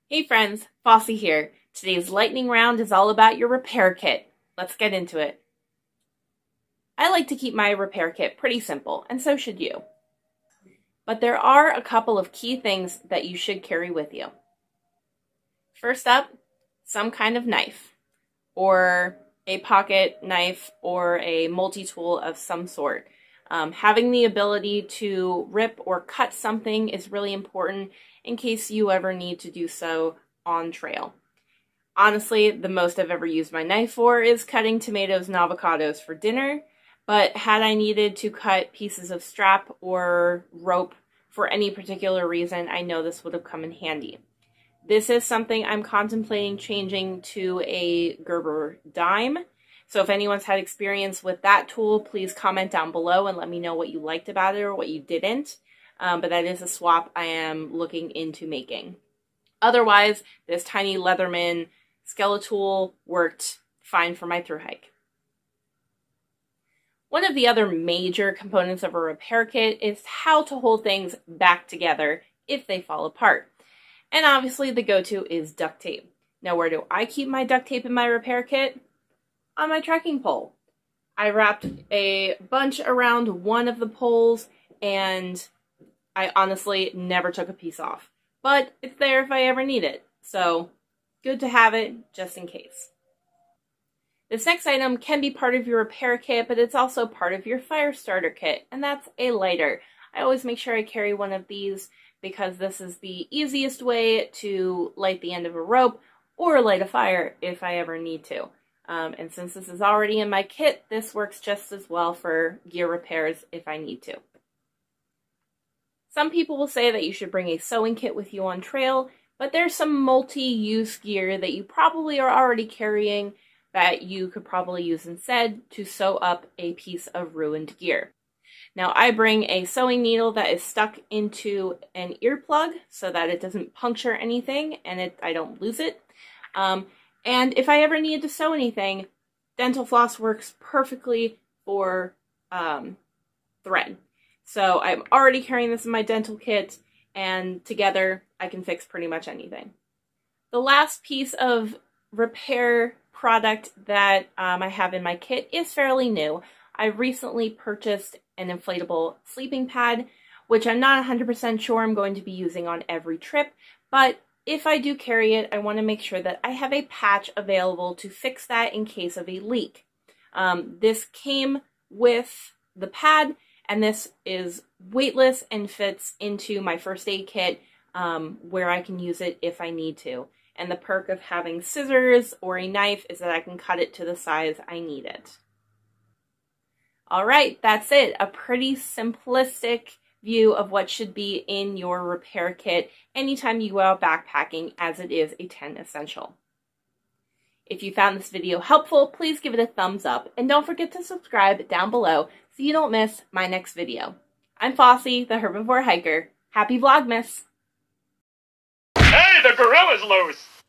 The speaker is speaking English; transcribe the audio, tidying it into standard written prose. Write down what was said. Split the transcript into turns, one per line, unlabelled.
Hey friends, Fossy here. Today's lightning round is all about your repair kit. Let's get into it. I like to keep my repair kit pretty simple, and so should you. But there are a couple of key things that you should carry with you. First up, some kind of knife, or a pocket knife, or a multi-tool of some sort. Having the ability to rip or cut something is really important in case you ever need to do so on trail. Honestly, the most I've ever used my knife for is cutting tomatoes and avocados for dinner, but had I needed to cut pieces of strap or rope for any particular reason, I know this would have come in handy. This is something I'm contemplating changing to a Gerber dime. So if anyone's had experience with that tool, please comment down below and let me know what you liked about it or what you didn't. But that is a swap I am looking into making. Otherwise, this tiny Leatherman Skeletool worked fine for my thru hike. One of the other major components of a repair kit is how to hold things back together if they fall apart. And obviously the go-to is duct tape. Now where do I keep my duct tape in my repair kit? On my trekking pole. I wrapped a bunch around one of the poles and I honestly never took a piece off. But it's there if I ever need it. So good to have it just in case. This next item can be part of your repair kit, but it's also part of your fire starter kit, and that's a lighter. I always make sure I carry one of these because this is the easiest way to light the end of a rope or light a fire if I ever need to. And since this is already in my kit, this works just as well for gear repairs if I need to. Some people will say that you should bring a sewing kit with you on trail, but there's some multi-use gear that you probably are already carrying that you could probably use instead to sew up a piece of ruined gear. Now I bring a sewing needle that is stuck into an earplug so that it doesn't puncture anything and I don't lose it. And if I ever need to sew anything, dental floss works perfectly for thread. So I'm already carrying this in my dental kit, and together I can fix pretty much anything. The last piece of repair product that I have in my kit is fairly new. I recently purchased an inflatable sleeping pad, which I'm not 100% sure I'm going to be using on every trip, but if I do carry it, I want to make sure that I have a patch available to fix that in case of a leak. This came with the pad, and this is weightless and fits into my first aid kit where I can use it if I need to. And the perk of having scissors or a knife is that I can cut it to the size I need it. Alright, that's it. A pretty simplistic view of what should be in your repair kit anytime you go out backpacking, as it is a 10 essential. If you found this video helpful, please give it a thumbs up, and don't forget to subscribe down below so you don't miss my next video. I'm Fossy, the herbivore hiker. Happy Vlogmas!
Hey, the gorilla's loose!